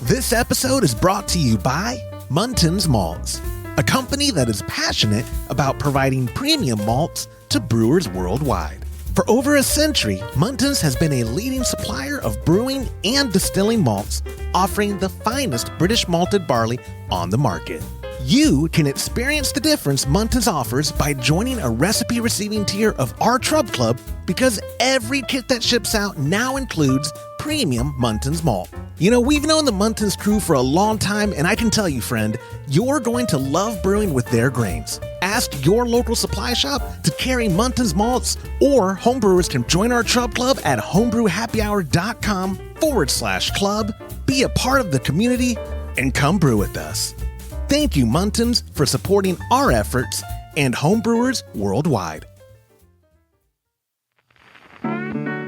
This episode is brought to you by Muntins Malts, a company that is passionate about providing premium malts to brewers worldwide. For over a century, Muntins has been a leading supplier of brewing and distilling malts, offering the finest British malted barley on the market. You can experience the difference Muntins offers by joining a recipe receiving tier of our Trub Club, because every kit that ships out now includes premium Muntins malt. You know, we've known the Muntins crew for a long time, and I can tell you, friend, you're going to love brewing with their grains. Ask your local supply shop to carry Muntins malts, or homebrewers can join our Trub Club at homebrewhappyhour.com/club. Be a part of the community and come brew with us. Thank you, Muntins, for supporting our efforts and homebrewers worldwide.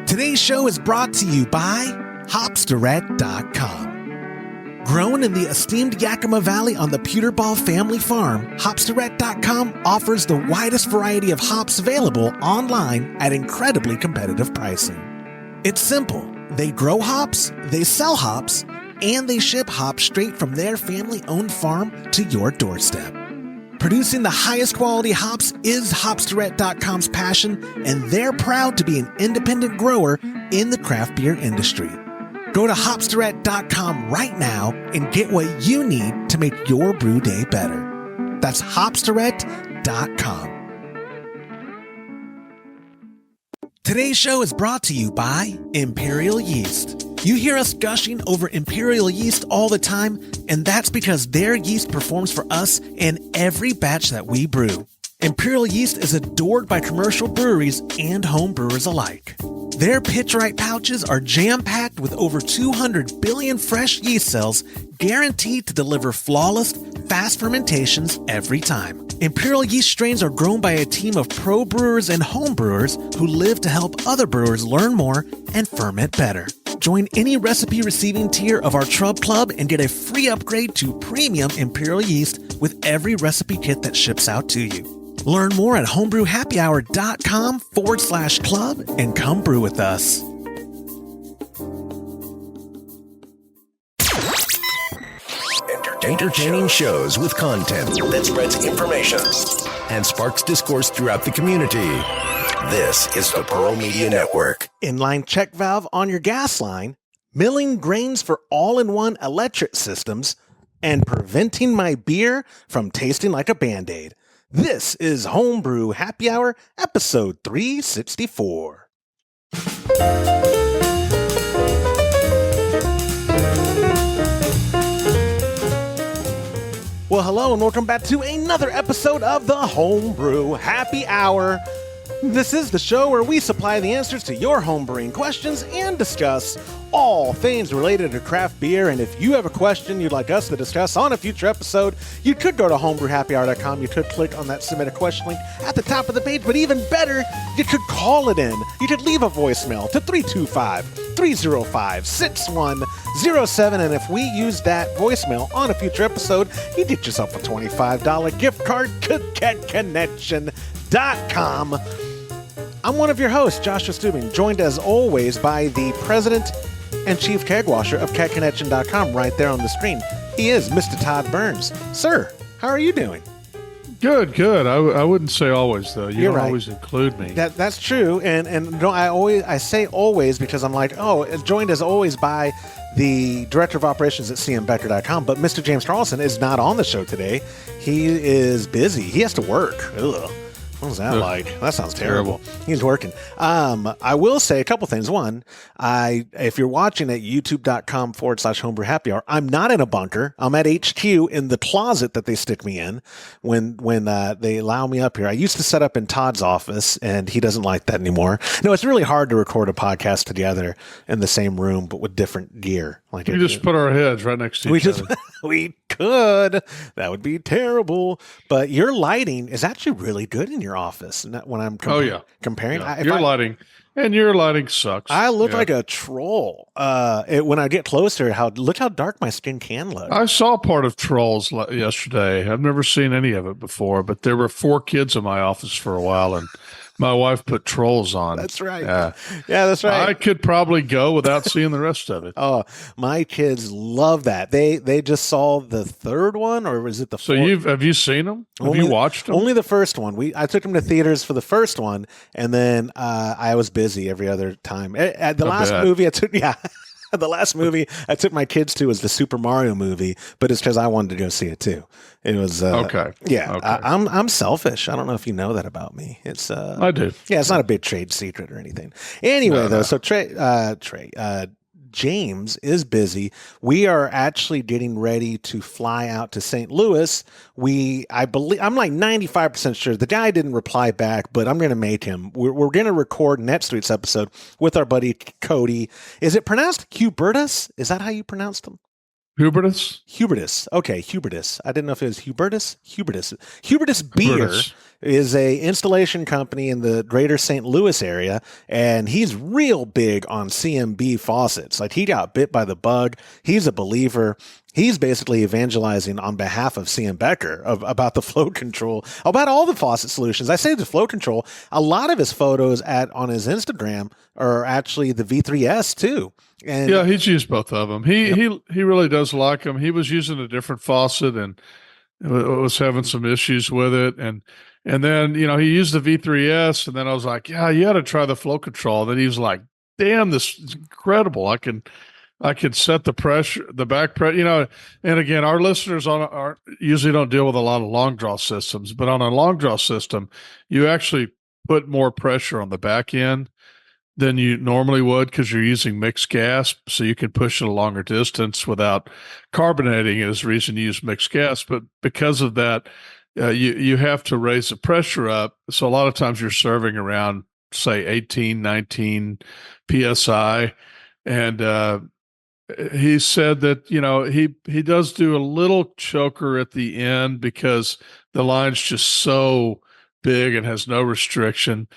Today's show is brought to you by Hopsdirect.com. Grown in the esteemed Yakima Valley on the Pewterball family farm, Hopsdirect.com offers the widest variety of hops available online at incredibly competitive pricing. It's simple. They grow hops, they sell hops, and they ship hops straight from their family-owned farm to your doorstep. Producing the highest quality hops is Hopsdirect.com's passion, and they're proud to be an independent grower in the craft beer industry. Go to Hopsdirect.com right now and get what you need to make your brew day better. That's Hopsdirect.com. Today's show is brought to you by Imperial Yeast. You hear us gushing over Imperial Yeast all the time, and that's because their yeast performs for us in every batch that we brew. Imperial Yeast is adored by commercial breweries and home brewers alike. Their pitch-right pouches are jam-packed with over 200 billion fresh yeast cells, guaranteed to deliver flawless, fast fermentations every time. Imperial Yeast strains are grown by a team of pro brewers and home brewers who live to help other brewers learn more and ferment better. Join any recipe receiving tier of our Trub Club and get a free upgrade to premium Imperial Yeast with every recipe kit that ships out to you. Learn more at homebrewhappyhour.com/club and come brew with us. Entertaining shows with content that spreads information and sparks discourse throughout the community. This is the Pearl Media Network. Inline check valve on your gas line, milling grains for all-in-one electric systems, and preventing my beer from tasting like a Band-Aid. This is Homebrew Happy Hour, episode 364. Well, hello, and welcome back to another episode of the Homebrew Happy Hour. This is the show where we supply the answers to your homebrewing questions and discuss all things related to craft beer. And if you have a question you'd like us to discuss on a future episode, you could go to homebrewhappyhour.com. You could click on that submit a question link at the top of the page, but even better, you could call it in. You could leave a voicemail to 325-305-6107. And if we use that voicemail on a future episode, you get yourself a $25 gift card to KetConnection.com. I'm one of your hosts, Joshua Stubing, joined as always by the president and chief keg washer of KetConnection.com right there on the screen. He is Mr. Todd Burns. Sir, how are you doing? Good. I wouldn't say always, though. You don't always include me. That's true, and I say always because I'm like, joined as always by the director of operations at cmbecker.com, but Mr. James Carlson is not on the show today. He is busy. He has to work. Ugh. What was that like? That sounds terrible. He's working. I will say a couple things. One, if you're watching at youtube.com/homebrew happy hour, I'm not in a bunker. I'm at HQ in the closet that they stick me in when they allow me up here. I used to set up in Todd's office, and he doesn't like that anymore. No, it's really hard to record a podcast together in the same room, but with different gear. Like we just put our heads right next to each other. We could. That would be terrible. But your lighting is actually really good in your office. When I'm comparing, your lighting sucks. I look like a troll. When I get closer, look how dark my skin can look. I saw part of Trolls yesterday. I've never seen any of it before, but there were 4 kids in my office for a while, and My wife put Trolls on. That's right. Yeah, that's right. I could probably go without seeing the rest of it. Oh, my kids love that. They just saw the third one, or was it the fourth? So have you seen them? Have you watched them? Only the first one. I took them to theaters for the first one, and then I was busy every other time. At the last movie, the last movie I took my kids to was the Super Mario movie, but it's because I wanted to go see it too. It was okay. Yeah, okay. I'm selfish. I don't know if you know that about me. It's I do. Yeah, it's not a big trade secret or anything. Anyway, though, so James is busy. We are actually getting ready to fly out to St. Louis. I believe, I'm like 95% sure the guy didn't reply back, but I'm going to make him. We're going to record next week's episode with our buddy Cody. Is it pronounced Hubertus? Is that how you pronounced him? Hubertus? Hubertus. Okay, Hubertus. I didn't know if it was Hubertus. Hubertus Beer is a installation company in the greater St. Louis area, and he's real big on CMB faucets. Like, he got bit by the bug. He's a believer. He's basically evangelizing on behalf of CM Becker about the flow control, about all the faucet solutions. I say the flow control. A lot of his photos on his Instagram are actually the V3S too. And yeah, he's used both of them. He really does like them. He was using a different faucet and was having some issues with it. And then, he used the V3S, and then I was like, yeah, you got to try the flow control. And then he was like, damn, this is incredible. I can set the pressure, the back pressure, and again, our listeners usually don't deal with a lot of long draw systems, but on a long draw system, you actually put more pressure on the back end than you normally would because you're using mixed gas, so you can push it a longer distance without carbonating. Is the reason you use mixed gas, but because of that, you have to raise the pressure up. So a lot of times you're serving around, say, 18, 19 psi, and he said that he does do a little choker at the end because the line's just so big and has no restriction.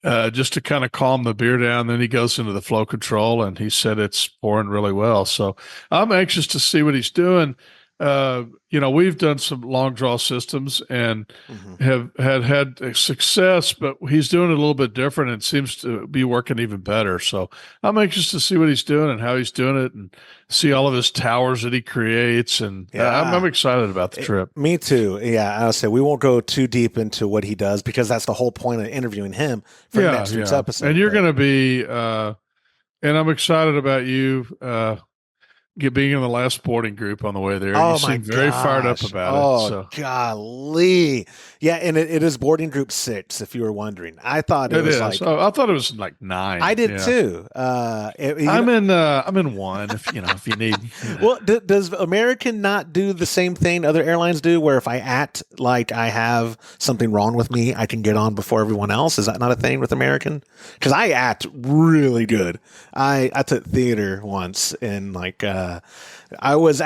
Just to kind of calm the beer down. Then he goes into the flow control, and he said it's pouring really well. So I'm anxious to see what he's doing. We've done some long draw systems and have had success, but he's doing it a little bit different and seems to be working even better. So I'm anxious to see what he's doing and how he's doing it, and see all of his towers that he creates. And I'm excited about the trip. Me too. Yeah, I'll say we won't go too deep into what he does because that's the whole point of interviewing him for next week's episode. And you're going to be, and I'm excited about you. Being in the last sporting group on the way there. You seem very fired up about it. So. Golly. Yeah, and it is boarding group 6, if you were wondering. I thought it was like... I thought it was like 9. I did too. I'm in 1 if you need. Well, does American not do the same thing other airlines do, where if I act like I have something wrong with me, I can get on before everyone else? Is that not a thing with American? Because I act really good. I took theater once, and I was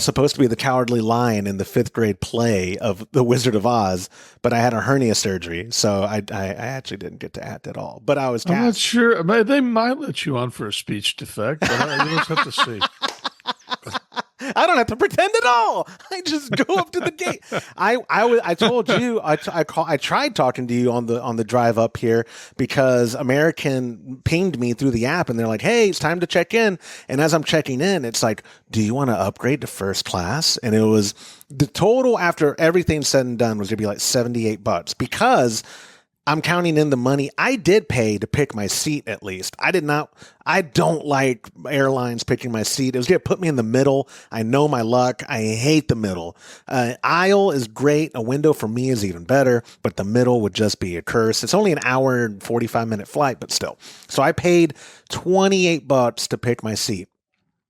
supposed to be the Cowardly Lion in the 5th grade play of The Wizard of Oz, but I had a hernia surgery, so I actually didn't get to act at all. But I was cast. I'm not sure. They might let you on for a speech defect, but you just have to see. I don't have to pretend at all. I just go up to the gate. I told you I tried talking to you on the drive up here because American pinged me through the app, and they're like, "Hey, it's time to check in." And as I'm checking in, it's like, "Do you want to upgrade to first class?" And it was the total after everything said and done was going to be like $78 because I'm counting in the money I did pay to pick my seat. At least I don't like airlines picking my seat. It was going to put me in the middle. I know my luck. I hate the middle. Aisle is great. A window for me is even better, but the middle would just be a curse. It's only an hour and 45-minute flight, but still. So I paid $28 to pick my seat.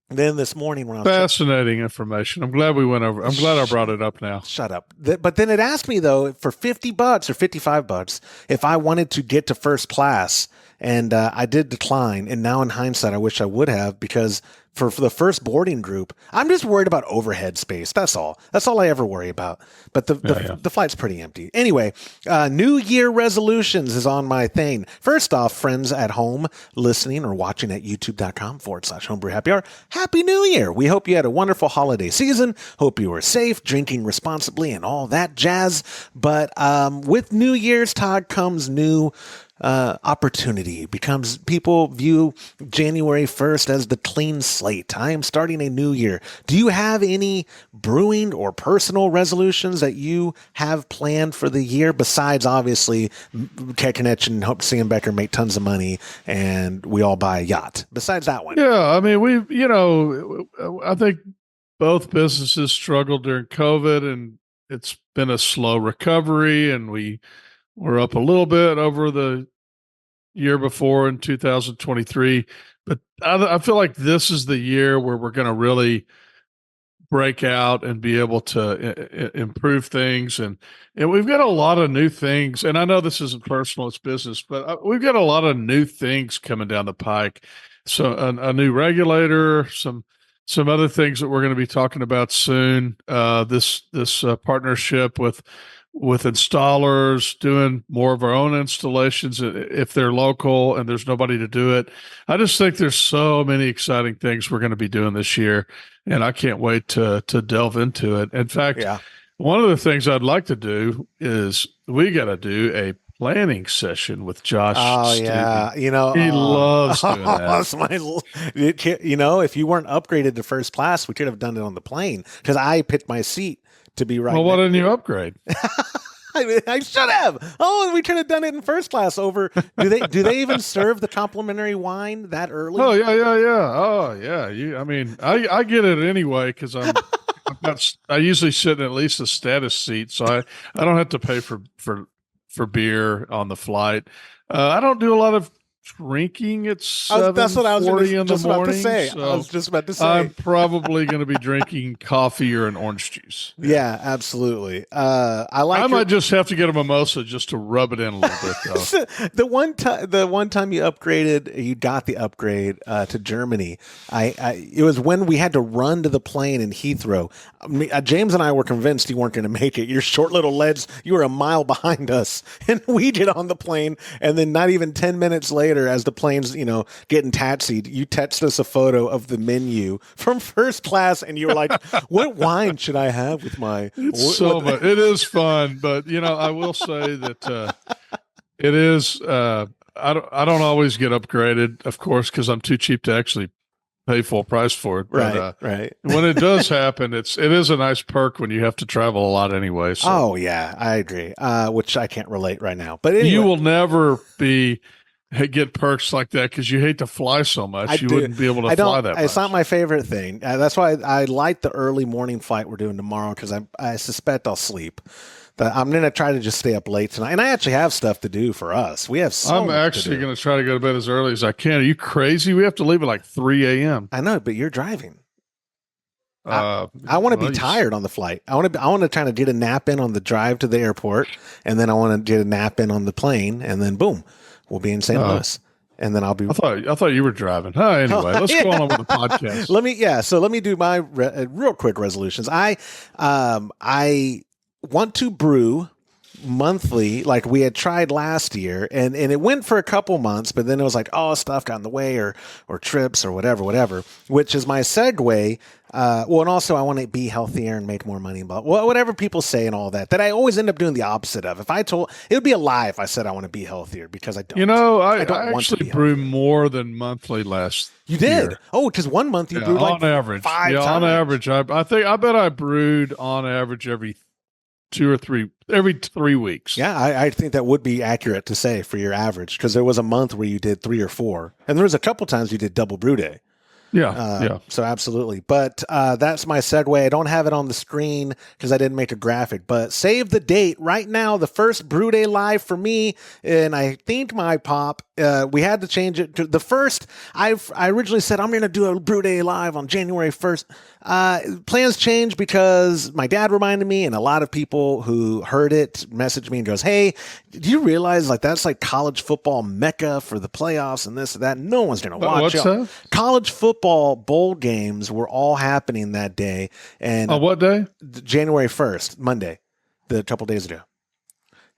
Then this morning when I was fascinating information. I'm glad we went over. I'm glad I brought it up now. Shut up. But then it asked me though for $50 or $55 if I wanted to get to first class and I did decline. And now in hindsight, I wish I would have, because for the first boarding group, I'm just worried about overhead space. That's all. That's all I ever worry about. But the flight's pretty empty. Anyway, New Year resolutions is on my thing. First off, friends at home listening or watching at youtube.com/Homebrew Happy Hour, Happy New Year. We hope you had a wonderful holiday season. Hope you were safe, drinking responsibly, and all that jazz. But with New Year's, Todd, comes new opportunity. Becomes, people view January 1st as the clean slate. I am starting a new year. Do you have any brewing or personal resolutions that you have planned for the year, besides obviously Ketchinich and Hope Becker make tons of money and we all buy a yacht? Besides that one. Yeah, I mean, I think both businesses struggled during COVID, and it's been a slow recovery, and we're up a little bit over the year before in 2023, but I feel like this is the year where we're going to really break out and be able to improve things. And we've got a lot of new things. And I know this isn't personal, it's business, but we've got a lot of new things coming down the pike. So a new regulator, some other things that we're going to be talking about soon. This partnership with installers, doing more of our own installations if they're local and there's nobody to do it. I just think there's so many exciting things we're going to be doing this year, and I can't wait to delve into it. In fact, one of the things I'd like to do is we got to do a planning session with Josh. Oh, Stevie. yeah. He loves doing that. If you weren't upgraded to first class, we could have done it on the plane, because I picked my seat to be right. Well, why didn't you upgrade? I should have. Oh, we could have done it in first class over. Do they even serve the complimentary wine that early? Oh, yeah. Oh, yeah. I get it anyway, because I usually sit in at least a status seat, so I don't have to pay for beer on the flight. I don't do a lot of drinking at 7:40 that's what I was just about morning, to say. so I was just about to say. I'm probably going to be drinking coffee or an orange juice. Yeah, absolutely. I might just have to get a mimosa just to rub it in a little bit, though. The one time you got the upgrade to Germany. It was when we had to run to the plane in Heathrow. James and I were convinced you weren't going to make it. Your short little legs, you were a mile behind us, and we get on the plane, and then not even 10 minutes later, as the plane's getting taxied, you text us a photo of the menu from first class, and you were like, "What wine should I have with my?" It is fun, but I will say that it is. I don't always get upgraded, of course, because I'm too cheap to actually pay full price for it. But, right. When it does happen, it is a nice perk when you have to travel a lot anyway. So. Oh yeah, I agree. Which I can't relate right now, but anyway. You will never get perks like that because you hate to fly so much. Wouldn't be able to fly that much. It's not my favorite thing. That's why I like the early morning flight we're doing tomorrow, because I suspect I'll sleep. I'm going to try to just stay up late tonight. And I actually have stuff to do for us. We have I'm actually going to try to go to bed as early as I can. Are you crazy? We have to leave at like 3 a.m. I know, but you're driving. I want to be tired on the flight. I want to try to get a nap in on the drive to the airport, and then I want to get a nap in on the plane, and then boom, we'll be in St. Louis. And then I'll be. I thought you were driving. Anyway, let's go on with the podcast. Let me do my real quick resolutions. I want to brew monthly, like we had tried last year, and it went for a couple months, but then it was like, oh, stuff got in the way, or trips or whatever, which is my segue. And also I want to be healthier and make more money, but whatever people say and all that I always end up doing the opposite of. If I told, it would be a lie if I said I want to be healthier, because I don't. I actually brew more than monthly last You did? year. Oh, because one month you brewed on average. 5 times. On average. I bet I brewed on average every 3 weeks. Yeah, I think that would be accurate to say for your average, because there was a month where you did 3 or 4, and there was a couple times you did double brew day. Yeah. So absolutely. But that's my segue. I don't have it on the screen because I didn't make a graphic, but save the date right now. The first Brew Day live for me, and I think my pop, we had to change it to the first. I originally said I'm going to do a Brew Day live on January 1st. Plans changed because my dad reminded me, and a lot of people who heard it messaged me and goes, "Hey, do you realize like that's like college football mecca for the playoffs and this and that? No one's going to watch it." What's that? College football bowl games were all happening that day. And on what day? January 1st, Monday, a couple days ago.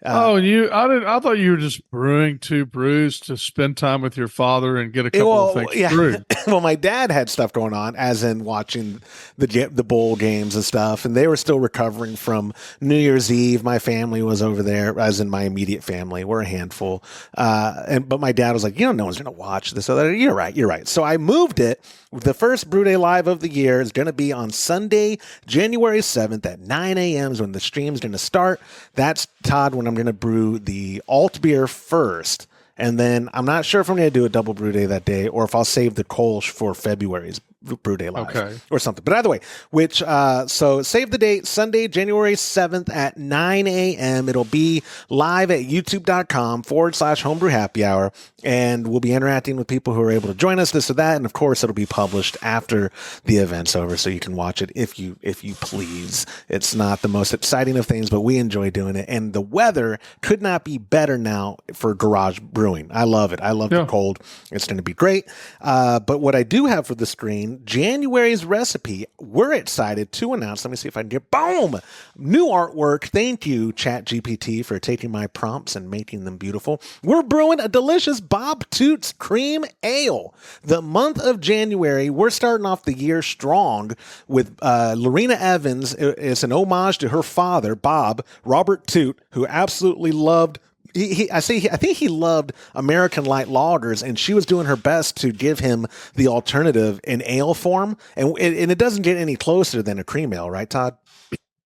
I thought you were just brewing 2 brews to spend time with your father and get a couple of things brewed. Well, my dad had stuff going on, as in watching the bowl games and stuff, and they were still recovering from New Year's Eve. My family was over there, as in my immediate family. We're a handful, but my dad was like, no one's going to watch this. So you're right. So I moved it. The first Brew Day Live of the year is going to be on Sunday, January 7th at 9 a.m. is when the stream's going to start. That's, Todd, when I'm going to brew the alt beer first. And then I'm not sure if I'm going to do a double brew day that day or if I'll save the Kolsch for February's Brew Day Live or something. But either way, so save the date, Sunday, January 7th at 9 a.m. It'll be live at youtube.com/Homebrew Happy Hour. And we'll be interacting with people who are able to join us, this or that. And of course, it'll be published after the event's over. So you can watch it if you please. It's not the most exciting of things, but we enjoy doing it. And the weather could not be better now for garage brewing. I love it. I love the cold. It's going to be great. But what I do have for the screen, January's recipe, we're excited to announce. Let me see if I can get, boom, new artwork. Thank you, ChatGPT, for taking my prompts and making them beautiful. We're brewing a delicious Bob Toots Cream Ale. The month of January, we're starting off the year strong with Lorena Evans. It's an homage to her father, Bob, Robert Toot, who absolutely loved I think he loved American light lagers, and she was doing her best to give him the alternative in ale form, and it doesn't get any closer than a cream ale, right, Todd?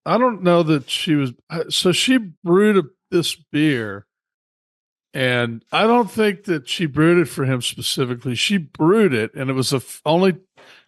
I don't know that she was. So she brewed this beer, and I don't think that she brewed it for him specifically. She brewed it, and it was it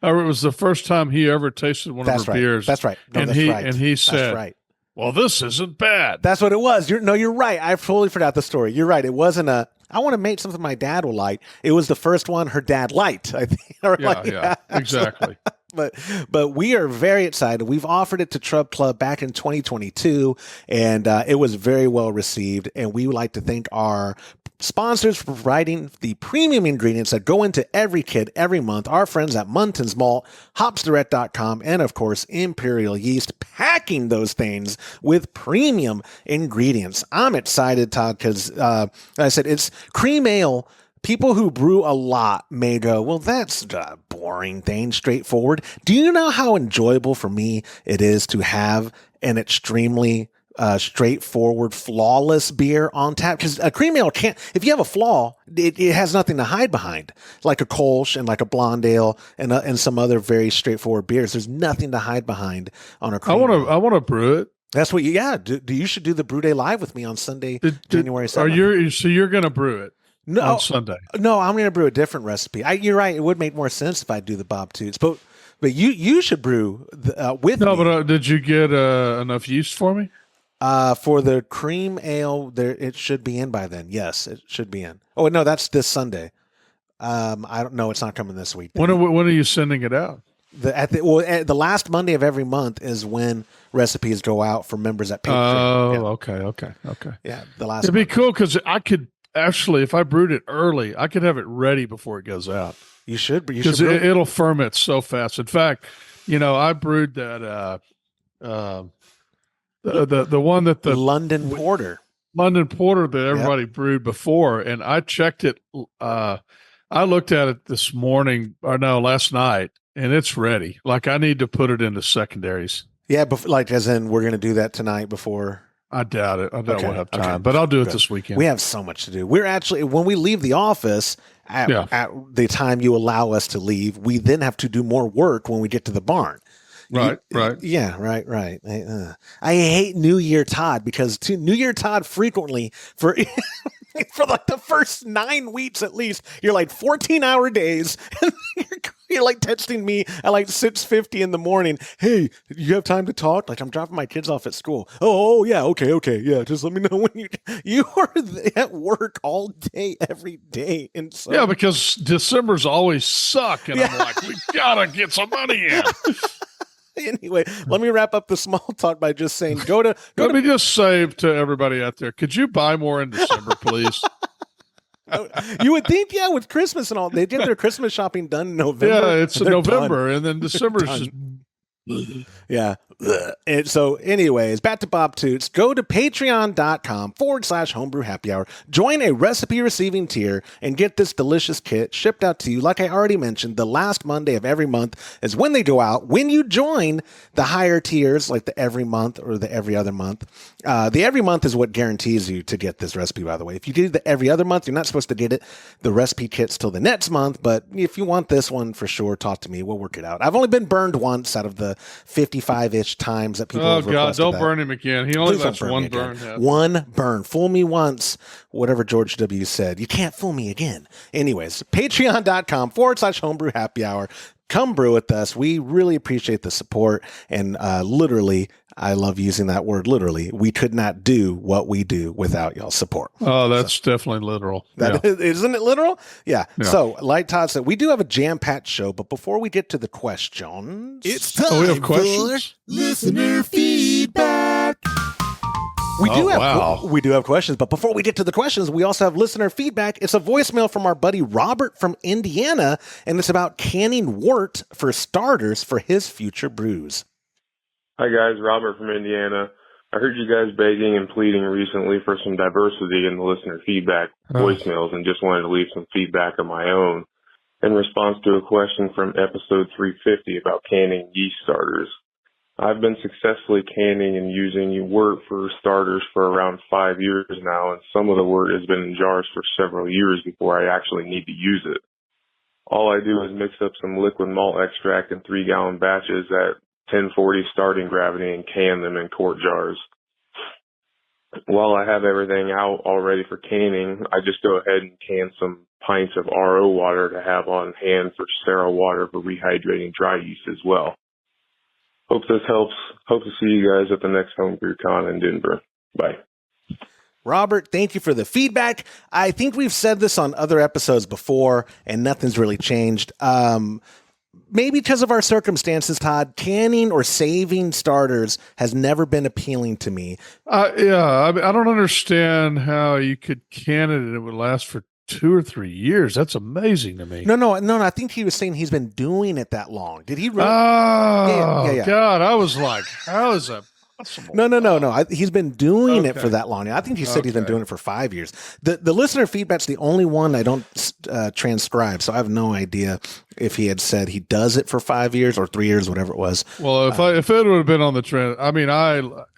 was the first time he ever tasted one of her beers. That's right. No, and he said, "Well, this isn't bad." That's what it was. You're right. I totally forgot the story. You're right. It wasn't I want to make something my dad will like. It was the first one her dad liked, I think. Yeah, exactly. But we are very excited. We've offered it to Trub Club back in 2022, and it was very well received. And we would like to thank our sponsors for providing the premium ingredients that go into every kit every month. Our friends at Munton's Malt, hopsdirect.com, and of course, Imperial Yeast, packing those things with premium ingredients. I'm excited, Todd, because like I said, it's cream ale. People who brew a lot may go, well, that's a boring thing, straightforward. Do you know how enjoyable for me it is to have an extremely straightforward, flawless beer on tap? Because a cream ale can't, if you have a flaw, it has nothing to hide behind, like a Kolsch and like a blonde ale and some other very straightforward beers. There's nothing to hide behind on a cream ale. I want to brew it. That's what you should do the Brew Day Live with me on Sunday, January 7th. So you're going to brew it on Sunday? No, I'm going to brew a different recipe. You're right. It would make more sense if I do the Bob Toots, but you should brew with me. No, but did you get enough yeast for me? For the cream ale, it should be in by then. Yes, it should be in. Oh no, that's this Sunday. I don't know. It's not coming this week. When are you sending it out? The last Monday of every month is when recipes go out for members at Patreon. Okay. Yeah, the last. It'd be cool because I could actually, if I brewed it early, I could have it ready before it goes out. You should, because it'll ferment so fast. In fact, I brewed that the one that the London Porter that everybody brewed before, and I checked it. I looked at it last night, and it's ready. Like I need to put it into secondaries. Yeah, like as in we're going to do that tonight before. I doubt it. I doubt we'll have time, but I'll do it this weekend. We have so much to do. We're actually, when we leave the office at the time you allow us to leave, we then have to do more work when we get to the barn. Right. Yeah, right. I hate New Year Todd because New Year Todd frequently for like the first 9 weeks at least, you're like 14-hour days and You're like texting me at like 6:50 in the morning. Hey, you have time to talk? Like I'm dropping my kids off at school. Oh yeah, okay, yeah. Just let me know when you are at work all day, every day, and so Yeah, because December's always suck, and I'm like, we gotta get some money in. Anyway, let me wrap up the small talk by just saying, let me just say to everybody out there, could you buy more in December, please? You would think, with Christmas and all, they get their Christmas shopping done in November. Yeah, it's November, and then December's just. Yeah. And so anyways, back to Bob Toots. Go to patreon.com/homebrew happy hour. Join a recipe receiving tier and get this delicious kit shipped out to you. Like I already mentioned, the last Monday of every month is when they go out. When you join the higher tiers, like the every month or the every other month, the every month is what guarantees you to get this recipe, by the way. If you do the every other month, you're not supposed to get the recipe kits till the next month. But if you want this one for sure, talk to me. We'll work it out. I've only been burned once out of the 55-ish times that people have requested. Don't burn him again. He only lets one burn. One burn. Fool me once, whatever George W. said. You can't fool me again. Anyways, patreon.com/homebrew happy hour. Come brew with us. We really appreciate the support. And literally, I love using that word literally. We could not do what we do without y'all's support. Oh, that's definitely literal. Isn't it literal? Yeah. So, like Todd said, we do have a jam-packed show, but before we get to the questions, it's time for listener feedback. We do have questions, but before we get to the questions, we also have listener feedback. It's a voicemail from our buddy Robert from Indiana, and it's about canning wort for starters for his future brews. Hi guys, Robert from Indiana. I heard you guys begging and pleading recently for some diversity in the listener feedback voicemails and just wanted to leave some feedback of my own in response to a question from episode 350 about canning yeast starters. I've been successfully canning and using wort for starters for around 5 years now, and some of the wort has been in jars for several years before I actually need to use it. All I do is mix up some liquid malt extract in 3-gallon batches at 1040 starting gravity and can them in quart jars. While I have everything out already for canning, I just go ahead and can some pints of RO water to have on hand for sterile water for rehydrating dry yeast as well. Hope this helps. Hope to see you guys at the next Homebrew Con in Denver. Bye. Robert, thank you for the feedback. I think we've said this on other episodes before, and nothing's really changed. Maybe because of our circumstances, Todd, canning or saving starters has never been appealing to me. I don't understand how you could can it and it would last for 2 or 3 years. That's amazing to me. No. I think he was saying he's been doing it that long. Did he really? Yeah. God, I was like, how is that possible? No. He's been doing it for that long. I think he said he's been doing it for 5 years. The listener feedback's the only one I don't transcribe, so I have no idea if he had said he does it for 5 years or 3 years, whatever it was. Well, if it would have been on the trend, I mean,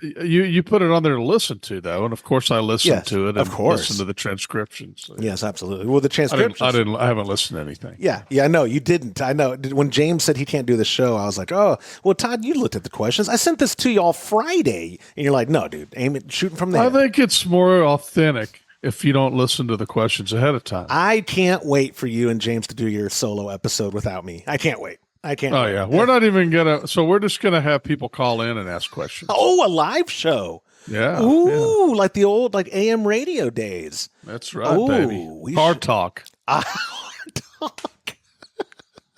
you put it on there to listen to though, and of course I listened to it. And listen to the transcriptions. So. Yes, absolutely. Well, the transcriptions. I haven't listened to anything. Yeah. No, you didn't. I know. When James said he can't do the show, I was like, oh, well, Todd, you looked at the questions. I sent this to y'all Friday, and you're like, no, dude, aim it, shooting from there. I think it's more authentic if you don't listen to the questions ahead of time. I can't wait for you and James to do your solo episode without me. I can't wait. Wait. Yeah. We're not even we're just going to have people call in and ask questions. Oh, a live show. Yeah. Ooh, like the old AM radio days. That's right, baby. Hard talk. Hard talk.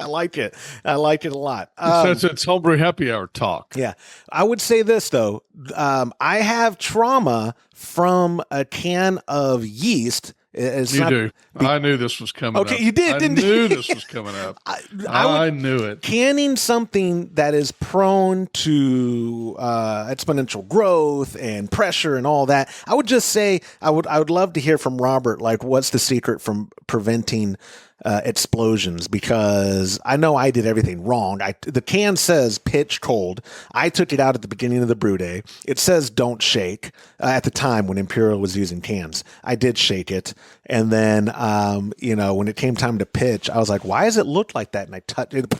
I like it. I like it a lot. It's Homebrew Happy Hour talk. Yeah. I would say this, though. I have trauma from a can of yeast. You do. I knew this was coming up. Okay, you did, didn't you? I knew this was coming up. I knew it. Canning something that is prone to exponential growth and pressure and all that, I would just say I would love to hear from Robert, like, what's the secret from preventing explosions, because I know I did everything wrong. The can says pitch cold. I took it out at the beginning of the brew day. It says don't shake. At the time when Imperial was using cans, I did shake it. And then, when it came time to pitch, I was like, why does it look like that? And I touched it.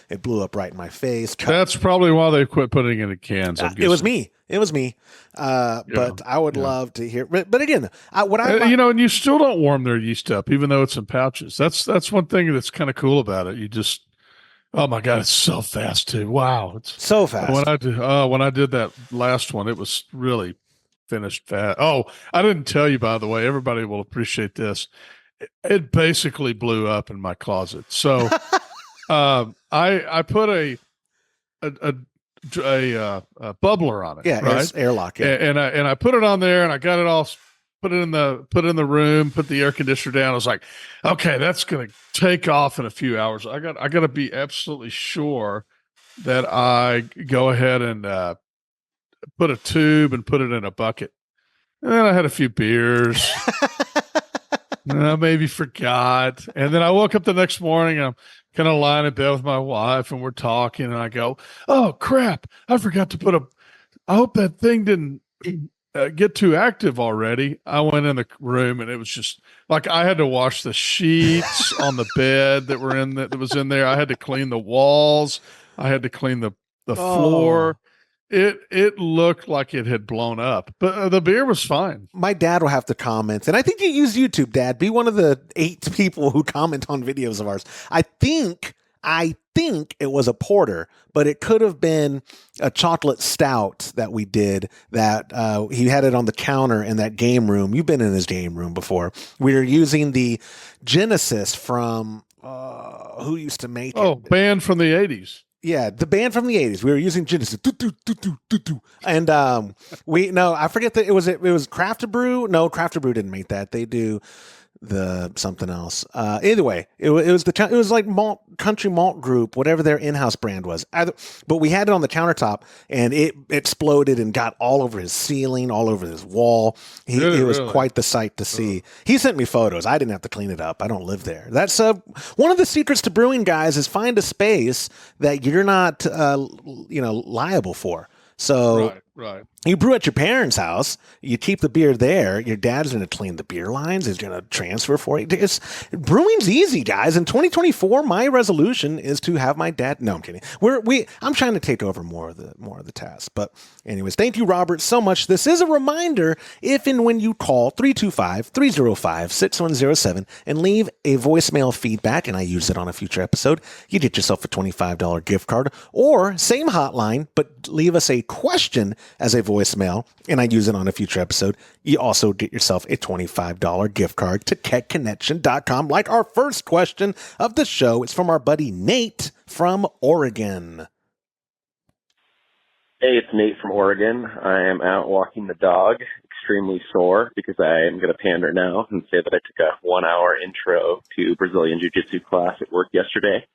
It blew up right in my face. That's probably why they quit putting it in cans. It was me. But I would love to hear. But again, and you still don't warm their yeast up, even though it's in pouches. That's one thing that's kind of cool about it. You just Oh my God, it's so fast too. Wow. It's So fast. when I did that last one, it was really finished fast. Oh, I didn't tell you, by the way, everybody will appreciate this. It basically blew up in my closet. So I put a bubbler on it. Yeah, right. airlock. Yeah. And I put it on there, and I got it all put it in the room, put the air conditioner down. I was like, okay, that's gonna take off in a few hours. I got to be absolutely sure that I go ahead and put a tube and put it in a bucket. And then I had a few beers. And I maybe forgot. And then I woke up the next morning. I'm kind of lying in bed with my wife, and we're talking. And I go, "Oh crap! I forgot to I hope that thing didn't get too active already." I went in the room, and it was just like I had to wash the sheets on the bed that was in there. I had to clean the walls. I had to clean the floor. It looked like it had blown up, but the beer was fine. My dad will have to comment, and I think you use YouTube, Dad. Be one of the 8 people who comment on videos of ours. I think it was a porter, but it could have been a chocolate stout that we did that he had it on the counter in that game room. You've been in his game room before. We were using the Genesis from who used to make it? Oh, band from the 80s. Yeah, the band from the 80s. We were using Genesis. And I forget that it was Craft Brew. No, Craft Brew didn't make that. They do the something else. Either way, it was like country malt group, whatever their in-house brand was. But we had it on the countertop, and it exploded and got all over his ceiling, all over his wall. It was quite the sight to see. He sent me photos. I didn't have to clean it up. I don't live there. That's one of the secrets to brewing, guys, is find a space that you're not liable for. So right. You brew at your parents' house. You keep the beer there. Your dad's going to clean the beer lines. He's going to transfer for you. Brewing's easy, guys. In 2024, my resolution is to have my dad. No, I'm kidding. I'm trying to take over more of the task. But anyways, thank you, Robert, so much. This is a reminder: if and when you call 325-305-6107 and leave a voicemail feedback, and I use it on a future episode, you get yourself a $25 gift card. Or same hotline, but leave us a question as a voicemail, and I use it on a future episode. You also get yourself a $25 gift card to KegConnection.com. Like our first question of the show, it's from our buddy Nate from Oregon. Hey, it's Nate from Oregon. I am out walking the dog, extremely sore because I am going to pander now and say that I took a 1-hour intro to Brazilian Jiu-Jitsu class at work yesterday.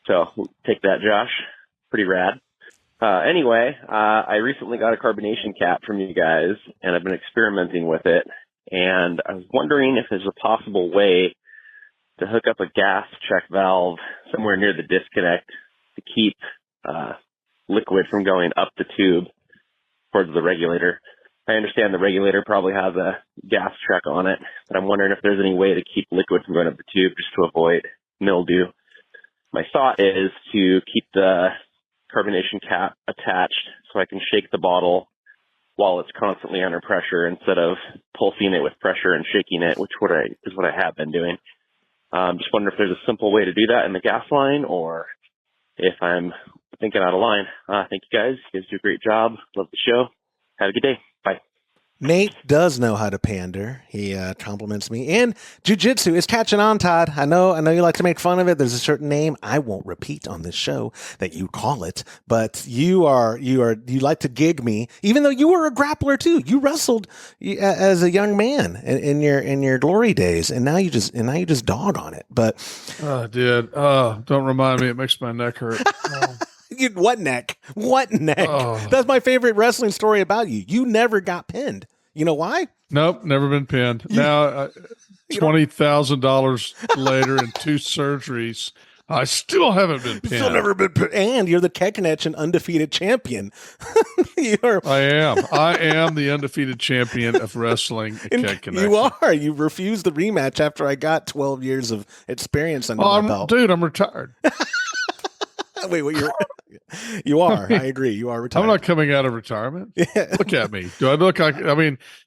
So take that, Josh. Pretty rad. Anyway, I recently got a carbonation cap from you guys, and I've been experimenting with it. And I was wondering if there's a possible way to hook up a gas check valve somewhere near the disconnect to keep liquid from going up the tube towards the regulator. I understand the regulator probably has a gas check on it, but I'm wondering if there's any way to keep liquid from going up the tube just to avoid mildew. My thought is to keep the carbonation cap attached so I can shake the bottle while it's constantly under pressure instead of pulsing it with pressure and shaking it, which is what I have been doing. Just wondering if there's a simple way to do that in the gas line, or if I'm thinking out of line. Thank you guys. You guys do a great job. Love the show. Have a good day. Bye. Nate does know how to pander. He compliments me. And jiu-jitsu is catching on, Todd. I know you like to make fun of it. There's a certain name I won't repeat on this show that you call it, but you like to gig me, even though you were a grappler too. You wrestled as a young man in your glory days, and now you just dog on it. But I did. Don't remind me. It makes my neck hurt. What neck? What neck? Oh. That's my favorite wrestling story about you. You never got pinned. You know why? Nope, never been pinned. Now, $20,000 later and 2 surgeries, I still haven't been pinned. Still never been pinned. And you're the Keg Connection undefeated champion. I am the undefeated champion of wrestling at Keg Connection. You are. You refused the rematch after I got 12 years of experience under my belt. Dude, I'm retired. Wait, you are. I agree. You are retired. I'm not coming out of retirement. Yeah. Look at me. Do I look like,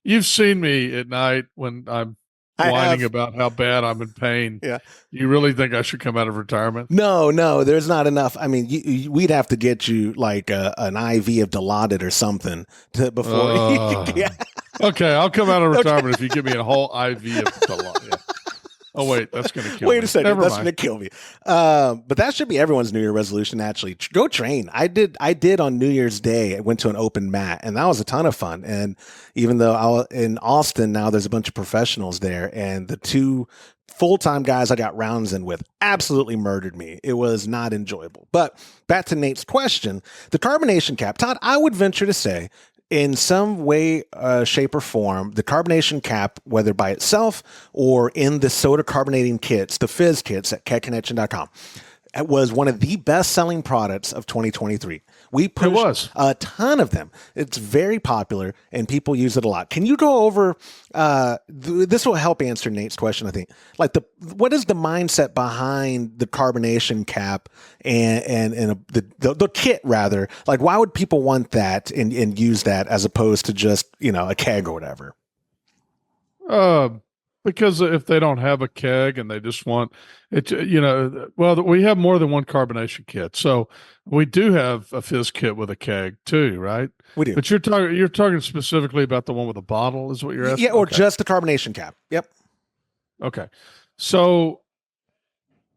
you've seen me at night when I'm whining about how bad I'm in pain. Yeah. You really think I should come out of retirement? No, there's not enough. I mean, we'd have to get you like an IV of Dilaudid or something before. Yeah. Okay, I'll come out of retirement if you give me a whole IV of Dilaudid. Yeah. Oh, wait, that's going to kill me. Wait a second, Never that's mind. going to kill me. But that should be everyone's New Year resolution, actually. Go train. I did on New Year's Day. I went to an open mat, and that was a ton of fun. And even though in Austin now, there's a bunch of professionals there, and the 2 full-time guys I got rounds in with absolutely murdered me. It was not enjoyable. But back to Nate's question, the carbonation cap. Todd, I would venture to say, in some way, shape, or form, the carbonation cap, whether by itself or in the soda carbonating kits, the fizz kits at kegconnection.com, it was one of the best-selling products of 2023. We pushed a ton of them. It's very popular, and people use it a lot. Can you go over, this will help answer Nate's question, I think. Like, what is the mindset behind the carbonation cap and the kit, rather? Like, why would people want that and use that as opposed to just, a keg or whatever? Because if they don't have a keg and they just want it, well, we have more than one carbonation kit. So we do have a fizz kit with a keg too, right? We do. But you're talking specifically about the one with a bottle is what you're asking? Yeah, or just the carbonation cap. Yep. Okay. So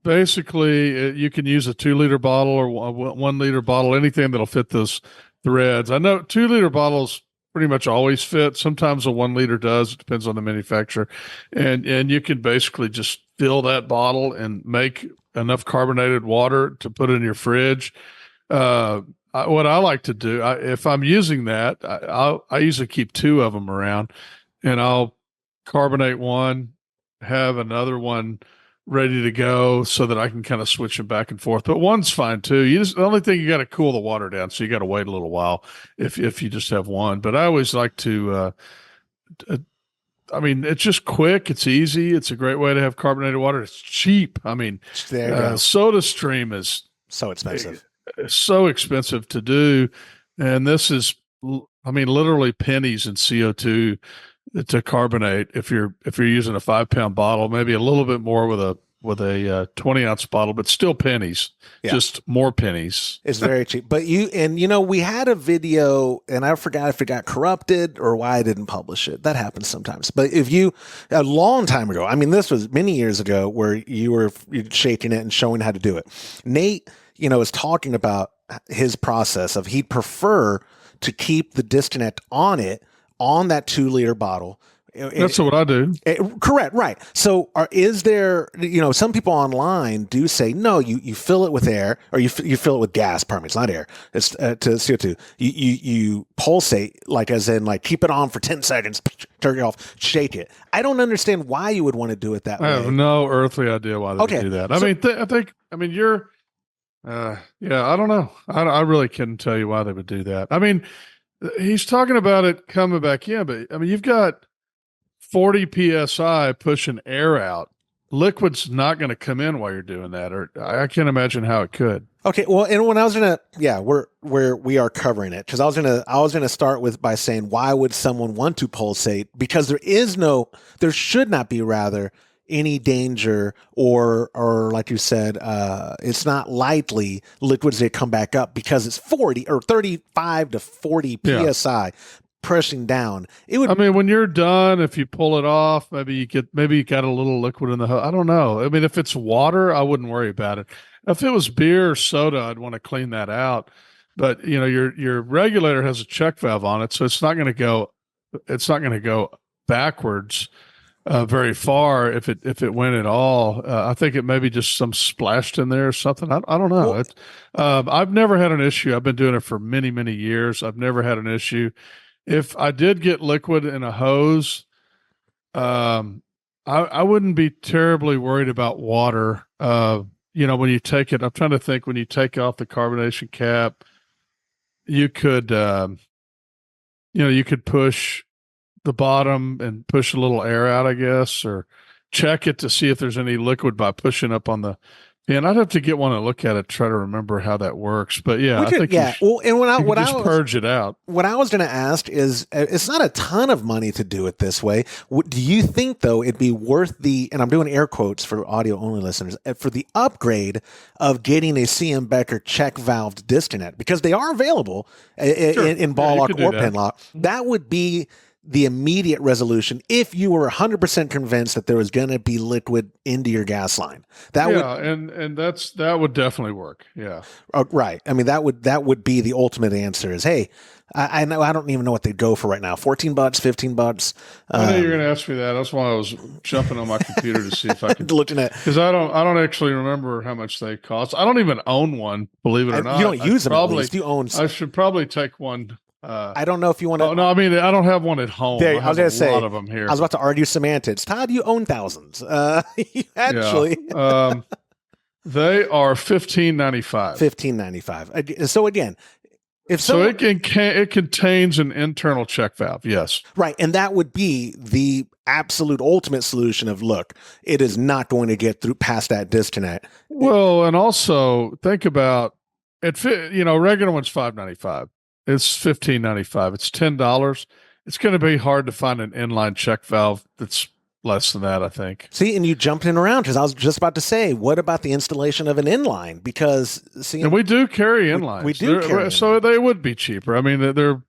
basically you can use a 2-liter bottle or 1-liter bottle, anything that'll fit those threads. I know 2-liter bottles pretty much always fit. Sometimes a 1-liter does. It depends on the manufacturer. And you can basically just fill that bottle and make enough carbonated water to put in your fridge. What I like to do, if I'm using that, I usually keep 2 of them around, and I'll carbonate one, have another one ready to go so that I can kind of switch them back and forth. But one's fine too. The only thing, you got to cool the water down, so you got to wait a little while if you just have one. But I always like to. I mean, it's just quick. It's easy. It's a great way to have carbonated water. It's cheap. I mean, SodaStream is so expensive. So expensive to do, and this is, I mean, literally pennies in CO2 to carbonate. If you're using a 5-pound bottle, maybe a little bit more with a 20-ounce bottle, but still pennies, just more pennies. It's very cheap. But we had a video, and I forgot if it got corrupted or why I didn't publish it. That happens sometimes. But a long time ago, I mean, this was many years ago, where you were shaking it and showing how to do it. Nate, is talking about his process of he'd prefer to keep the disconnect on that 2-liter bottle. That's what I do. Correct. Right. So is there, some people online do say, no, you fill it with air, or you fill it with gas. Pardon me. It's not air. It's to CO2. You pulsate, like, as in, like, keep it on for 10 seconds, turn it off, shake it. I don't understand why you would want to do it that way. I have no earthly idea why they would do that. I mean, you're, I don't know. I really couldn't tell you why they would do that. I mean, he's talking about it coming back in, but I mean, you've got 40 PSI pushing air out. Liquid's not going to come in while you're doing that, or I can't imagine how it could. Okay, well, and when I was we are covering it, because I was gonna start by saying, why would someone want to pulsate? Because there should not be, rather, any danger or like you said, it's not likely liquids that come back up, because it's 40 or 35 to 40 PSI pushing down. It would. I mean, when you're done, if you pull it off, maybe you got a little liquid in the hose. I don't know. I mean, if it's water, I wouldn't worry about it. If it was beer or soda, I'd want to clean that out. But your regulator has a check valve on it, so it's not going to go backwards very far if it went at all. I think it may be just some splashed in there or something. I don't know. I've never had an issue. I've been doing it for many, many years. I've never had an issue. If I did get liquid in a hose, I wouldn't be terribly worried about water. When you take it, I'm trying to think, when you take off the carbonation cap, you could push the bottom and push a little air out, I guess, or check it to see if there's any liquid by pushing up on the And I'd have to get one and look at it, try to remember how that works. But yeah, I think well, and you just purge it out. What I was going to ask is, it's not a ton of money to do it this way. Do you think, though, it'd be worth and I'm doing air quotes for audio only listeners, for the upgrade of getting a CM Becker check valved disconnect, because they are available in ball lock or pen lock. That would be the immediate resolution if you were 100% convinced that there was going to be liquid into your gas line. That would definitely work. Yeah. Right. I mean, that would be the ultimate answer is, hey, I know, I don't even know what they'd go for right now. $14, $15. I know you're going to ask me that. That's why I was jumping on my computer to see if I could looking at, because I don't actually remember how much they cost. I don't even own one, believe it or not. You don't use them. Probably, at least. You own. I should probably take one. I don't know if you want to. Oh, no, I mean, I don't have one at home. I was going to say, a lot of them here. I was about to argue semantics. Todd, you own thousands. Actually, they are $15.95. $15.95. So again, it contains an internal check valve. Yes, right, and that would be the absolute ultimate solution of, look, it is not going to get through past that disconnect. Well, and also think about it. Regular one's $5.95. It's $15.95. It's $10. It's going to be hard to find an inline check valve that's less than that, I think. See, and you jumped in around because I was just about to say, what about the installation of an inline? Because and we do carry inlines. We do carry so they would be cheaper. I mean, they're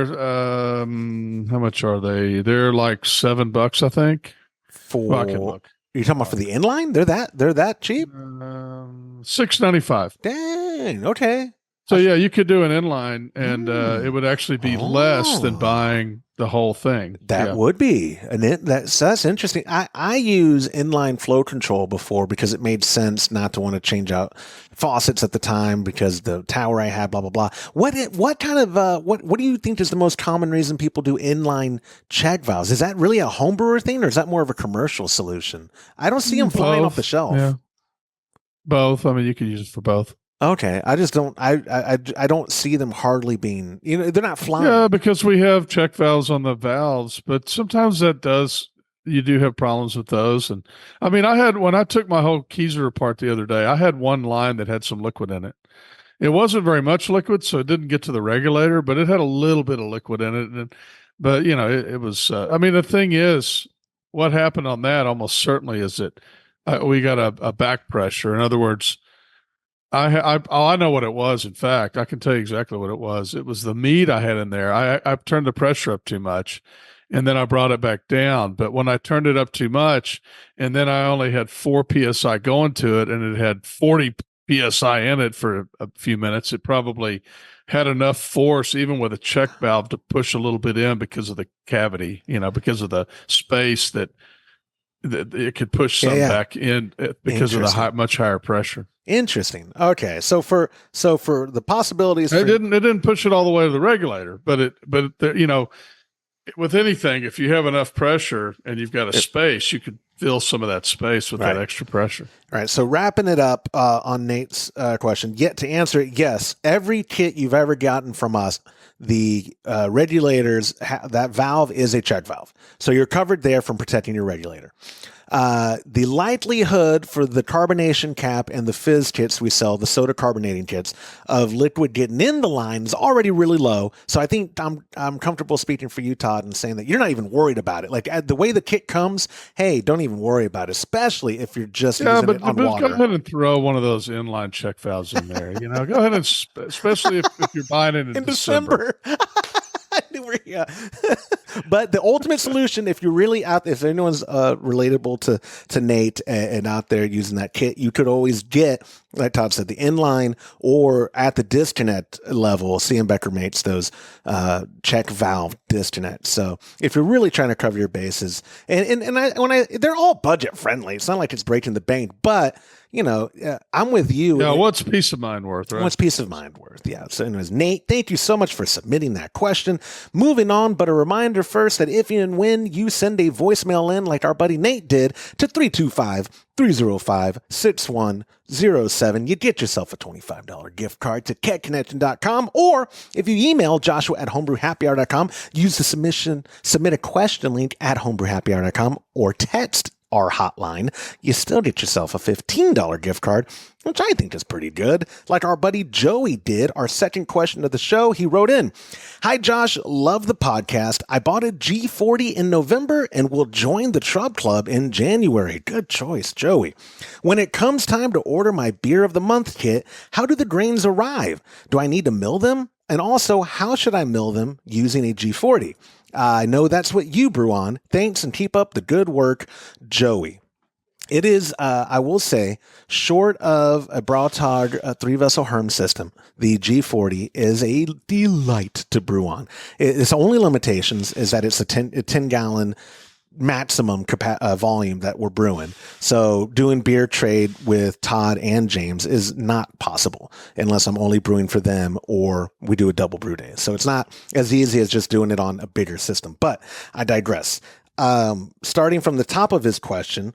how much are they? They're like $7, I think. I can look. You're talking about for the inline? They're that cheap? $6.95. Dang. Okay. So yeah, you could do an inline, and it would actually be less than buying the whole thing. That would be, and that's interesting. I use inline flow control before because it made sense not to want to change out faucets at the time because the tower I had, blah blah blah. What kind of what do you think is the most common reason people do inline check valves? Is that really a homebrewer thing, or is that more of a commercial solution? I don't see them flying off the shelf. Yeah. Both. I mean, you could use it for both. Okay, I just don't. I don't see them hardly being. They're not flying. Yeah, because we have check valves on the valves, but sometimes you do have problems with those. And I mean, when I took my whole Keyser apart the other day, I had one line that had some liquid in it. It wasn't very much liquid, so it didn't get to the regulator, but it had a little bit of liquid in it. But it was. I mean, the thing is, what happened on that almost certainly is that we got a back pressure. In other words. I know what it was. In fact, I can tell you exactly what it was. It was the meat I had in there. I turned the pressure up too much, and then I brought it back down. But when I turned it up too much, and then I only had 4 psi going to it, and it had 40 psi in it for a few minutes, it probably had enough force, even with a check valve, to push a little bit in because of the cavity. Because of the space that it could push some back in because of the much higher pressure. Interesting. Okay, so for the possibilities, it didn't push it all the way to the regulator, but with anything, if you have enough pressure and you've got a space, you could fill some of that space with that extra pressure. All right. So wrapping it up on Nate's question, to answer it, yes, every kit you've ever gotten from us, the regulators, that valve is a check valve. So you're covered there from protecting your regulator. The likelihood for the carbonation cap and the fizz kits we sell, the soda carbonating kits, of liquid getting in the line is already really low. So I think I'm comfortable speaking for you, Todd, and saying that you're not even worried about it. Like the way the kit comes, hey, don't even worry about it, especially if you're just using it on water. Go ahead and throw one of those inline check valves in there. Go ahead and, especially if you're buying it in December. But the ultimate solution, if you're really out there, if anyone's relatable to Nate and out there using that kit, you could always get, like Todd said, the inline, or at the disconnect level, CM Becker makes those check valve disconnects. So if you're really trying to cover your bases, and they're all budget friendly, it's not like it's breaking the bank, but I'm with you. Yeah, what's peace of mind worth, right? What's peace of mind worth? Yeah. So anyways, Nate, thank you so much for submitting that question. Moving on, but a reminder first that if and when you send a voicemail in like our buddy Nate did to 325-305-6107, you get yourself a $25 gift card to ketconnection.com, or if you email joshua@homebrewhappyhour.com, use the submit a question link at homebrewhappyhour.com, or text our hotline, you still get yourself a $15 gift card, which I think is pretty good. Like our buddy Joey did, our second question of the show, he wrote in, "Hi Josh, love the podcast. I bought a G40 in November and will join the Trub Club in January." Good choice, Joey. "When it comes time to order my beer of the month kit, how do the grains arrive? Do I need to mill them? And also, how should I mill them using a G40? I know that's what you brew on. Thanks and keep up the good work, Joey." It is, I will say, short of a Brautag 3-vessel Herm system, the G40 is a delight to brew on. Its only limitations is that it's a 10-gallon maximum volume that we're brewing. So doing beer trade with Todd and James is not possible unless I'm only brewing for them or we do a double brew day. So it's not as easy as just doing it on a bigger system, but I digress. Starting from the top of his question,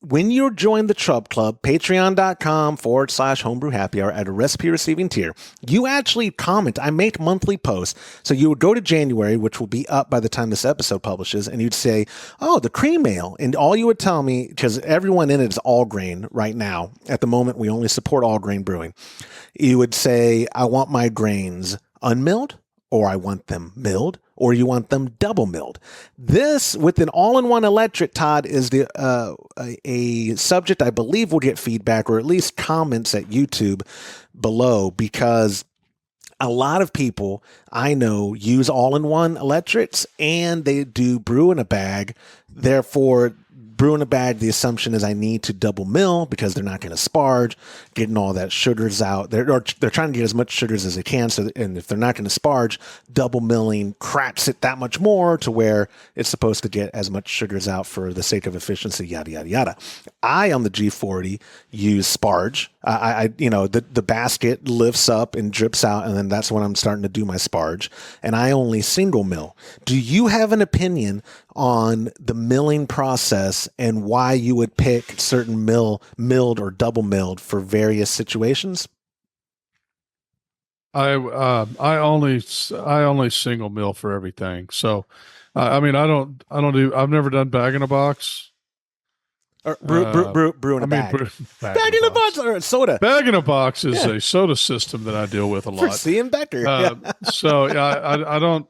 when you join the Trub Club, patreon.com/homebrew happy hour at a recipe receiving tier, you actually comment. I make monthly posts. So you would go to January, which will be up by the time this episode publishes, and you'd say, "Oh, the cream ale." And all you would tell me, because everyone in it is all grain right now. At the moment, we only support all grain brewing. You would say, "I want my grains unmilled," or "I want them milled," or "you want them double milled." This, with an all-in-one electric, Todd, is a subject I believe will get feedback or at least comments at YouTube below, because a lot of people I know use all-in-one electrics and they do brew in a bag. Therefore, brew in a bag, the assumption is I need to double mill because they're not going to sparge, getting all that sugars out. They're trying to get as much sugars as they can. So, and if they're not going to sparge, double milling cracks it that much more to where it's supposed to get as much sugars out for the sake of efficiency, yada, yada, yada. I, on the G40, use sparge. The basket lifts up and drips out, and then that's when I'm starting to do my sparge. And I only single mill. Do you have an opinion on the milling process and why you would pick certain milled or double milled for various situations? I only single mill for everything. So, I've never done bag in a box. Or brew in a bag. Bag in a box or soda. Bag in a box is a soda system that I deal with a lot. For C and Becker. So yeah, I don't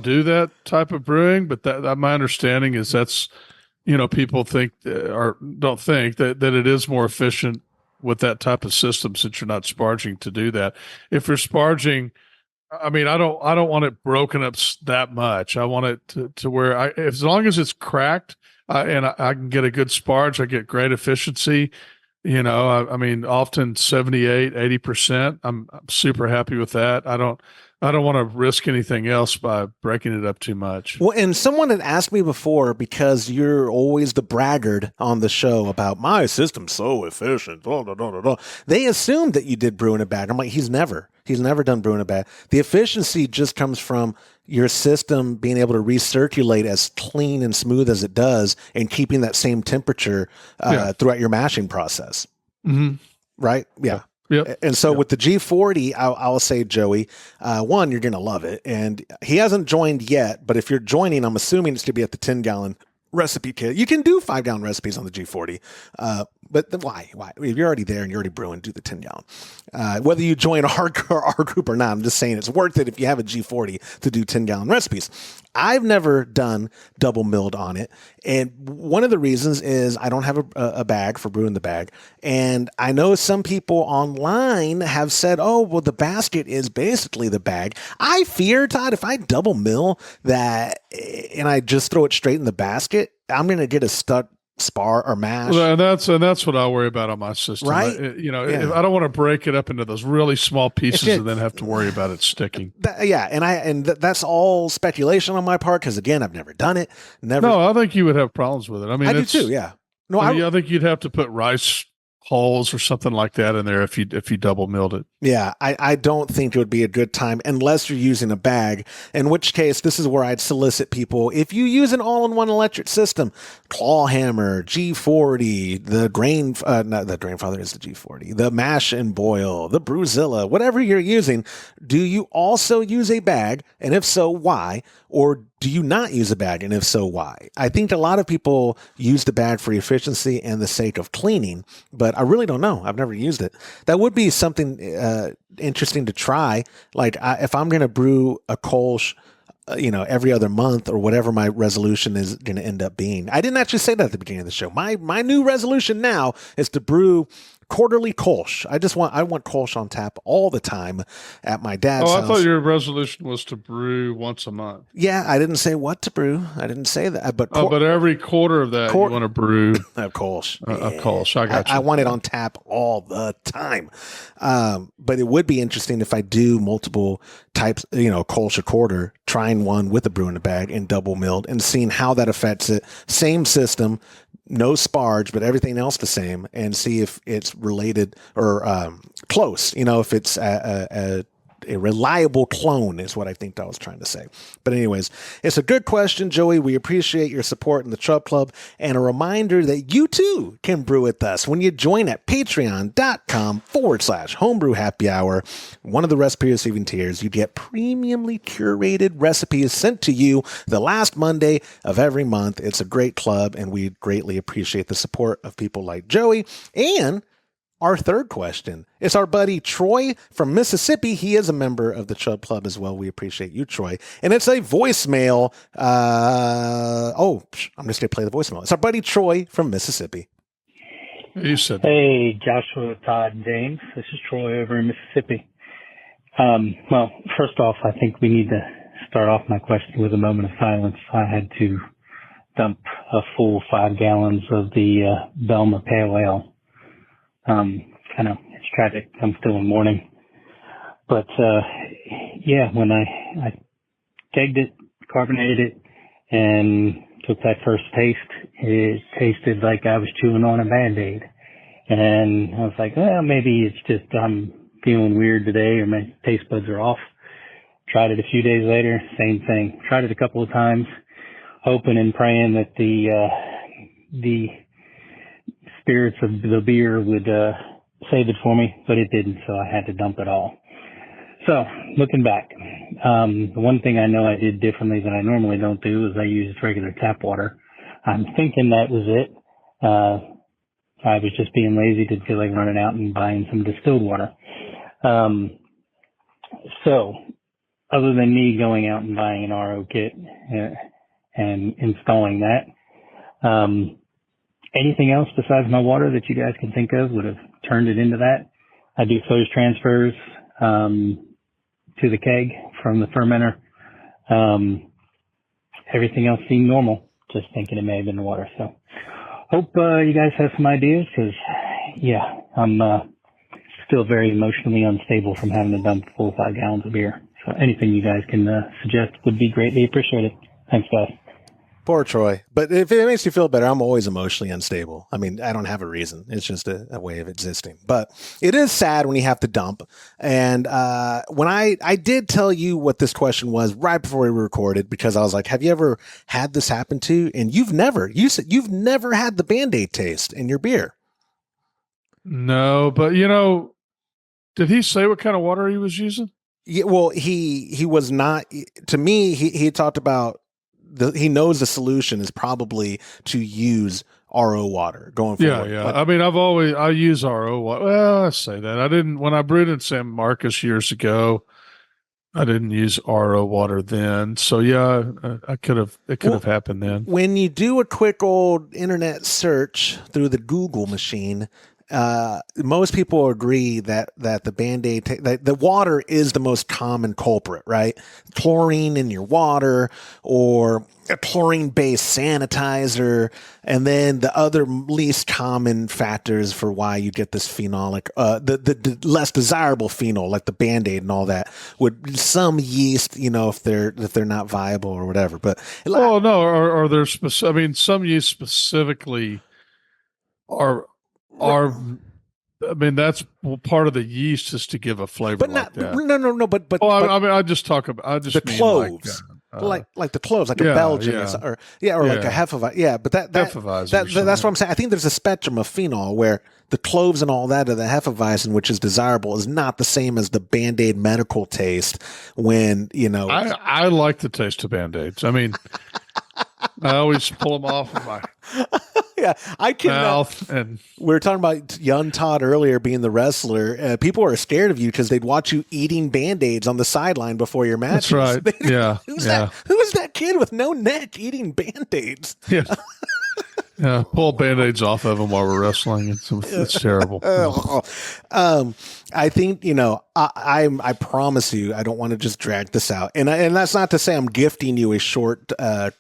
do that type of brewing, but that my understanding is that's, people think or don't think that it is more efficient with that type of system since you're not sparging to do that. If you're sparging, I don't want it broken up that much. I want it to where as long as it's cracked, and I can get a good sparge, I get great efficiency. Often 78, 80%. I'm super happy with that. I don't want to risk anything else by breaking it up too much. Well, and someone had asked me before, because you're always the braggart on the show about my system's so efficient. Blah, blah, blah, blah, blah. They assumed that you did brew in a bag. I'm like, he's never done brew in a bag. The efficiency just comes from your system being able to recirculate as clean and smooth as it does and keeping that same temperature throughout your mashing process. Mm-hmm. Right? Yeah. Yep. And so with the G40, I'll say, Joey, one, you're going to love it. And he hasn't joined yet, but if you're joining, I'm assuming it's going to be at the 10-gallon recipe kit. You can do 5-gallon recipes on the G40. But why? If you're already there and you're already brewing, do the 10-gallon. Whether you join our group or not, I'm just saying it's worth it if you have a G40 to do 10-gallon recipes. I've never done double milled on it. And one of the reasons is I don't have a bag for brewing the bag. And I know some people online have said, oh, well, the basket is basically the bag. I fear, Todd, if I double mill that and I just throw it straight in the basket, I'm going to get a stuck spar or mash. Well, and that's what I worry about on my system. Right? If I don't want to break it up into those really small pieces and then have to worry about it sticking. That's all speculation on my part because again, I've never done it. No, I think you would have problems with it. I do too. Yeah. No, I think you'd have to put rice hulls or something like that in there if you double milled it. Yeah, I don't think it would be a good time unless you're using a bag, in which case this is where I'd solicit people. If you use an all-in-one electric system, claw hammer, G40, the grain, not the Grainfather is the G40, the mash and boil, the Brewzilla, whatever you're using, do you also use a bag? And if so, why? Or do you not use a bag? And if so, why? I think a lot of people use the bag for efficiency and the sake of cleaning, but I really don't know. I've never used it. That would be something interesting to try. Like if I'm going to brew a Kolsch, every other month or whatever my resolution is going to end up being. I didn't actually say that at the beginning of the show. My new resolution now is to brew quarterly Kolsch. I want Kolsch on tap all the time at my dad's house. I thought your resolution was to brew once a month. Yeah, I didn't say what to brew. I didn't say that. But but every quarter of that, you want to brew a Kolsch. A Kolsch. I got you. I want it on tap all the time. But it would be interesting if I do multiple types, Kolsch a quarter, trying one with a brew in a bag and double milled and seeing how that affects it. Same system, no sparge, but everything else the same, and see if it's related or close. If it's a reliable clone is what I think I was trying to say. But anyways, it's a good question, Joey. We appreciate your support in the Chub Club, and a reminder that you too can brew with us when you join at patreon.com/homebrew happy hour. One of the recipe receiving tiers, you get premiumly curated recipes sent to you the last Monday of every month. It's a great club, and we greatly appreciate the support of people like Joey. And our third question is our buddy Troy from Mississippi. He is a member of the Chub Club as well. We appreciate you, Troy. And it's a voicemail. I'm just going to play the voicemail. It's our buddy Troy from Mississippi. You said, hey, Joshua, Todd, and James. This is Troy over in Mississippi. Well, first off, I think we need to start off my question with a moment of silence. I had to dump a full 5 gallons of the Belma Pale Ale. It's tragic. I'm still in mourning. But, when I kegged it, carbonated it, and took that first taste, it tasted like I was chewing on a Band-Aid. And I was like, well, maybe it's just I'm feeling weird today or my taste buds are off. Tried it a few days later, same thing. Tried it a couple of times, hoping and praying that the spirits of the beer would save it for me, but it didn't, so I had to dump it all. So, looking back, the one thing I know I did differently than I normally don't do is I used regular tap water. I'm thinking that was it. I was just being lazy, didn't feel like running out and buying some distilled water. So, other than me going out and buying an RO kit and installing that, anything else besides my water that you guys can think of would have turned it into that? I do phase transfers to the keg from the fermenter. Everything else seemed normal. Just thinking it may have been the water. So hope you guys have some ideas because, I'm still very emotionally unstable from having to dump full 5 gallons of beer. So anything you guys can suggest would be greatly appreciated. Thanks, guys. Poor Troy. But if it makes you feel better, I'm always emotionally unstable. I mean, I don't have a reason. It's just a way of existing. But it is sad when you have to dump. And when I did tell you what this question was right before we recorded, because I was like, have you ever had this happen to you? And you said you've never had the Band-Aid taste in your beer. No, but did he say what kind of water he was using? Yeah, well, he was not. To me, he talked about he knows the solution is probably to use RO water going forward. Yeah. I mean, I use RO water. Well, I say that I didn't when I brewed in San Marcos years ago. I didn't use RO water then, so it could have happened then. When you do a quick old internet search through the Google machine, most people agree that the Band-Aid, that the water is the most common culprit, right? Chlorine in your water or a chlorine-based sanitizer. And then the other least common factors for why you get this phenolic, the less desirable phenol, like the Band-Aid and all that, would some yeast, if they're not viable or whatever. But are there some yeast specifically are I mean, that's part of the yeast is to give a flavor but like not that. no. But Well, I mean, I just the mean cloves. Like the cloves, like a Belgian, or like a Hefeweizen. Yeah, but that's what I'm saying. I think there's a spectrum of phenol where the cloves and all that of the Hefeweizen, which is desirable, is not the same as the Band-Aid medical taste. When I like the taste of Band-Aids. I mean, I always pull them off of my I can. Mouth and we were talking about young Todd earlier being the wrestler. People are scared of you because they'd watch you eating Band-Aids on the sideline before your matches. That's right. Yeah. Who's that kid with no neck eating Band-Aids? Yeah. Yeah, pull Band-Aids off of them while we're wrestling. It's terrible. I think, I promise you, I don't want to just drag this out. And that's not to say I'm gifting you a short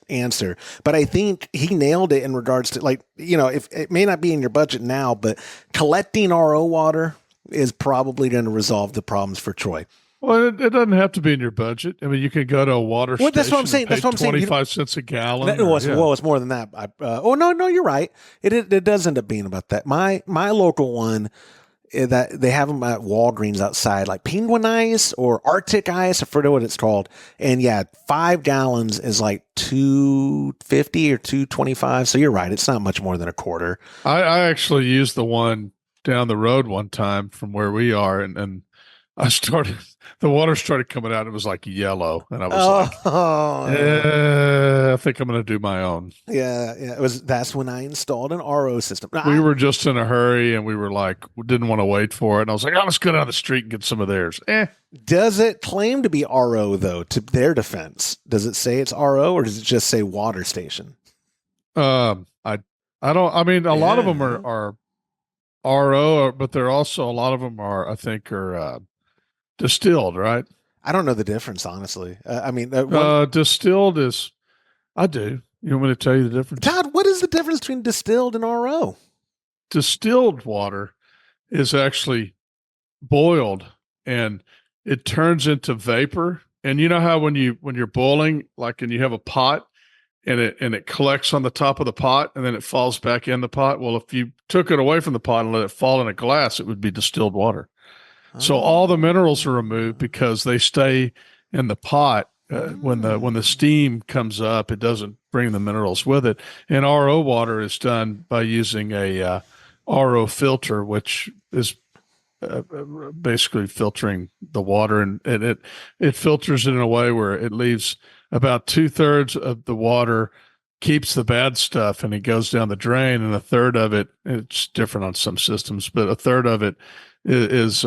answer, but I think he nailed it in regards to, if it may not be in your budget now, but collecting RO water is probably going to resolve the problems for Troy. Well, it doesn't have to be in your budget. I mean, you could go to a water station. That's what I'm saying. 25 cents a gallon. It's more than that. No, you're right. It does end up being about that. My local one, that they have them at Walgreens outside, like Penguin Ice or Arctic Ice. I forget what it's called. And 5 gallons is like $2.50 or $2.25. So you're right. It's not much more than a quarter. I actually used the one down the road one time from where we are, and the water started coming out. It was like yellow, and I was I think I'm going to do my own. Yeah. That's when I installed an RO system. We were just in a hurry, and we didn't want to wait for it. And I was like, let's go down the street and get some of theirs. Does it claim to be RO though? To their defense, does it say it's RO or does it just say water station? I don't. I mean, a lot of them are RO, but they're also a lot of them are distilled, right? I don't know the difference, honestly. Distilled is, I do. You want me to tell you the difference? Todd, what is the difference between distilled and RO? Distilled water is actually boiled and it turns into vapor. And you know how when you're boiling, and you have a pot and it collects on the top of the pot and then it falls back in the pot. Well, if you took it away from the pot and let it fall in a glass, it would be distilled water. So all the minerals are removed because they stay in the pot. When the steam comes up, it doesn't bring the minerals with it. And RO water is done by using a RO filter, which is basically filtering the water, and it filters it in a way where it leaves about 2/3 of the water, keeps the bad stuff, and it goes down the drain, and a third of it, it's different on some systems, but a third of it is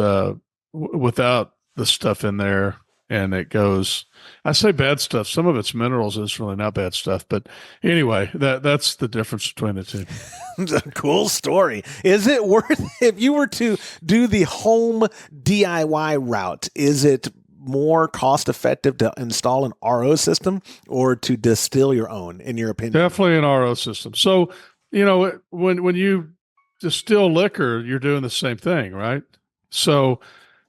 without the stuff in there, and it goes, I say bad stuff, some of it's minerals, it's really not bad stuff, but anyway, that's the difference between the two. Cool story. Is it worth, if you were to do the home DIY route, is it more cost effective to install an RO system or to distill your own, in your opinion? Definitely an RO system. So, when you distill liquor, you're doing the same thing, right? So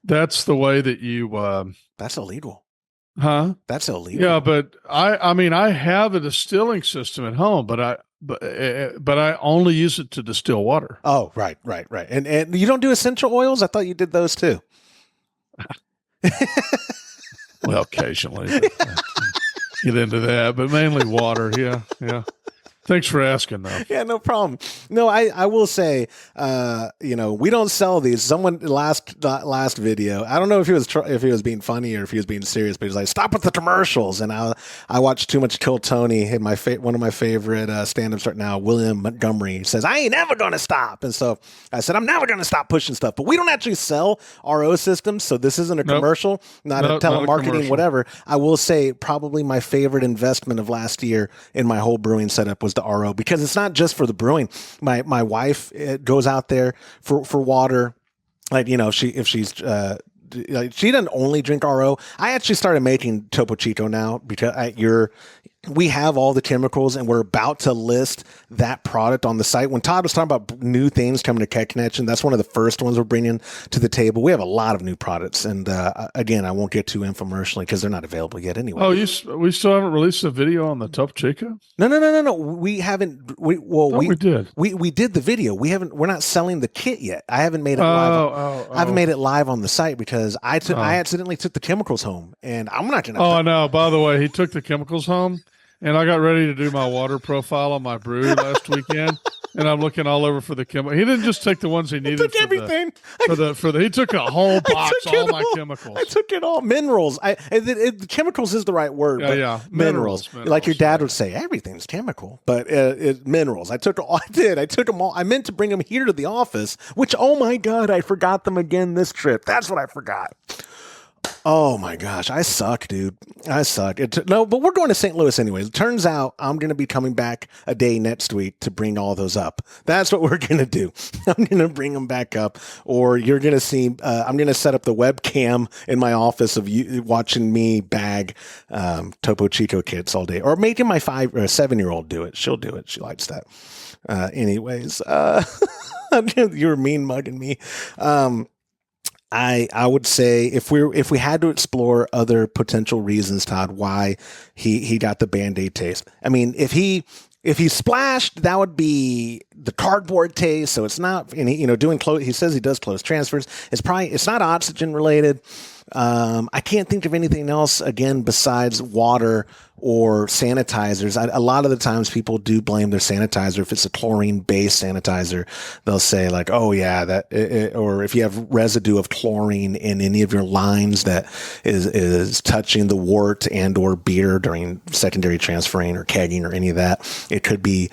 that's the way that you, that's illegal. Huh? That's illegal. Yeah. But I have a distilling system at home, but I only use it to distill water. Oh, right. And you don't do essential oils? I thought you did those too. Well, occasionally get into that, but mainly water. Yeah. Thanks for asking, though. Yeah, no problem. No, I will say, we don't sell these. Someone last video, I don't know if he was being funny or if he was being serious, but he was like, "Stop with the commercials." And I watched Too Much Kill Tony. And one of my favorite stand-ups right now, William Montgomery, says, "I ain't never gonna stop." And so I said, "I'm never gonna stop pushing stuff." But we don't actually sell RO systems, so this isn't a commercial, not a telemarketing, whatever. I will say, probably my favorite investment of last year in my whole brewing setup was the RO, because it's not just for the brewing. My wife goes out there for water. If she's she doesn't only drink RO. I actually started making Topo Chico now because we have all the chemicals, and we're about to list that product on the site. When Todd was talking about new things coming to Keg Connection, that's one of the first ones we're bringing to the table. We have a lot of new products, and again, I won't get too infomercially because they're not available yet anyway. Oh, we still haven't released a video on the Topo Chico? No. We haven't. We did. We did the video. We're not selling the kit yet. I haven't made it live. I haven't made it live on the site because I accidentally took the chemicals home, and I'm not gonna. Oh no! By the way, he took the chemicals home. And I got ready to do my water profile on my brew last weekend, and I'm looking all over for the chemical. He didn't just take the ones he needed. He took everything. He took a whole box, all my chemicals. I took it all. Minerals. Chemicals is the right word. Yeah. Minerals. Like your dad would say, everything's chemical, but minerals. I took all. I did. I took them all. I meant to bring them here to the office, which, oh my God, I forgot them again this trip. That's what I forgot. Oh my gosh, I suck, dude. I suck. But we're going to St. Louis anyways. It turns out I'm going to be coming back a day next week to bring all those up. That's what we're going to do. I'm going to bring them back up, or you're going to see, I'm going to set up the webcam in my office of you watching me bag Topo Chico kits all day, or making my 5 or 7-year-old do it. She'll do it. She likes that. Anyways, you were mean mugging me. I would say if we had to explore other potential reasons, Todd, why he got the Band-Aid taste. I mean, if he splashed, that would be the cardboard taste. So it's not, and he says he does close transfers. It's not oxygen related. I can't think of anything else again besides water or sanitizers. A lot of the times people do blame their sanitizer. If it's a chlorine-based sanitizer, they'll say like, "Oh yeah, or if you have residue of chlorine in any of your lines that is touching the wort and or beer during secondary transferring or kegging or any of that, it could be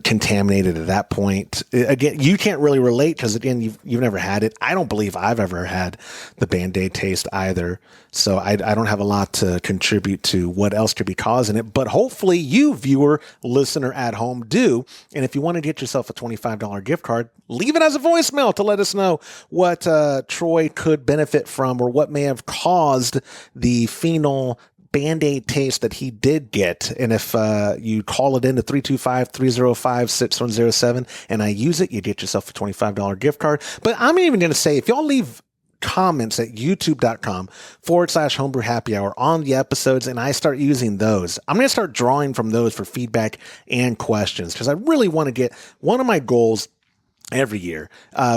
contaminated at that point." Again, you can't really relate because again, you've never had it. I don't believe I've ever had the Band-Aid taste either. So I don't have a lot to contribute to what else could be causing it, but hopefully you, viewer, listener at home, do. And if you want to get yourself a $25 gift card, leave it as a voicemail to let us know what Troy could benefit from or what may have caused the phenol Band-Aid taste that he did get. And if you call it in to 325-305-6107 and I use it, you get yourself a $25 gift card. But I'm even going to say, if y'all leave comments at youtube.com/homebrew happy hour on the episodes, and I start using those, I'm going to start drawing from those for feedback and questions, because I really want to get one of my goals every year.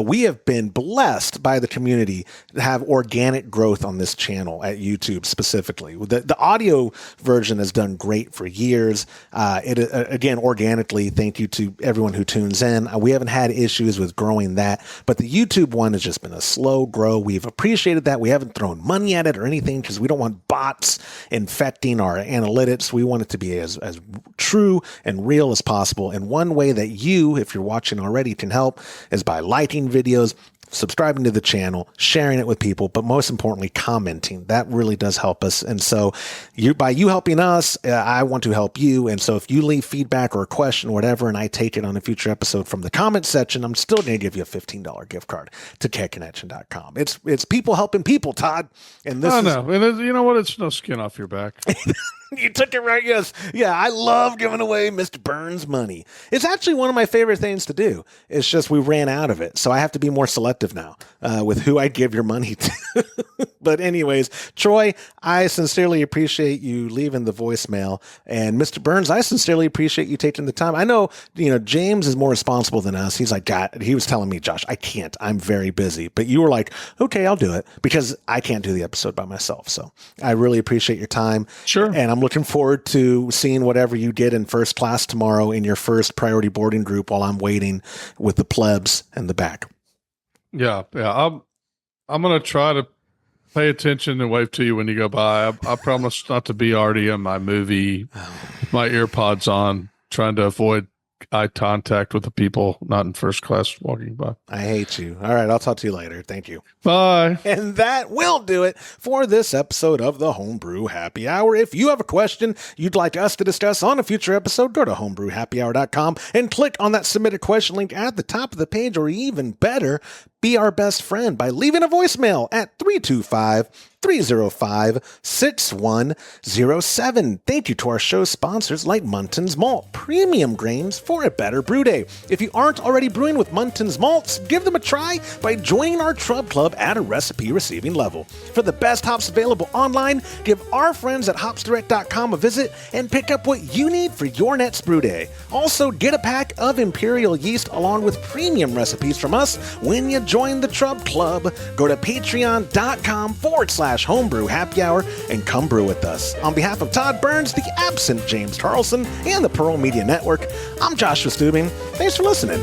We have been blessed by the community to have organic growth on this channel at YouTube specifically. The audio version has done great for years. Again, organically, thank you to everyone who tunes in. We haven't had issues with growing that, but the YouTube one has just been a slow grow. We've appreciated that. We haven't thrown money at it or anything because we don't want bots infecting our analytics. We want it to be as true and real as possible. And one way that you, if you're watching already, can help is by liking videos, subscribing to the channel, sharing it with people, but most importantly, commenting. That really does help us. And so by you helping us, I want to help you. And so if you leave feedback or a question or whatever, and I take it on a future episode from the comment section, I'm still going to give you a $15 gift card to kegconnection.com. It's people helping people, Todd. And this no. And you know what? It's no skin off your back. You took it right. Yes. Yeah. I love giving away Mr. Burns money. It's actually one of my favorite things to do. It's just we ran out of it. So I have to be more selective now with who I give your money to. But anyways, Troy, I sincerely appreciate you leaving the voicemail. And Mr. Burns, I sincerely appreciate you taking the time. I know, James is more responsible than us. He's like, God, he was telling me, Josh, I can't. I'm very busy. But you were like, okay, I'll do it because I can't do the episode by myself. So I really appreciate your time. Sure. And I'm looking forward to seeing whatever you did in first class tomorrow in your first priority boarding group while I'm waiting with the plebs in the back. Yeah. I'm going to try to pay attention and wave to you when you go by. I promise not to be already in my movie, my earpods on, trying to avoid eye contact with the people not in first class walking by. I hate you. All right, I'll talk to you later. Thank you. Bye. And that will do it for this episode of the Homebrew Happy Hour. If you have a question you'd like us to discuss on a future episode, go to homebrewhappyhour.com and click on that submit a question link at the top of the page, or even better, Be our best friend by leaving a voicemail at 325-305-6107. Thank you to our show sponsors like Munton's Malt, premium grains for a better brew day. If you aren't already brewing with Munton's Malts, give them a try by joining our Trub Club at a recipe receiving level. For the best hops available online, give our friends at hopsdirect.com a visit and pick up what you need for your next brew day. Also, get a pack of Imperial yeast along with premium recipes from us when you join the Trub Club. Go to patreon.com/homebrew happy hour and come brew with us. On behalf of Todd Burns, the absent James Tarleson, and the Pearl Media Network, I'm Joshua Stubing. Thanks for listening.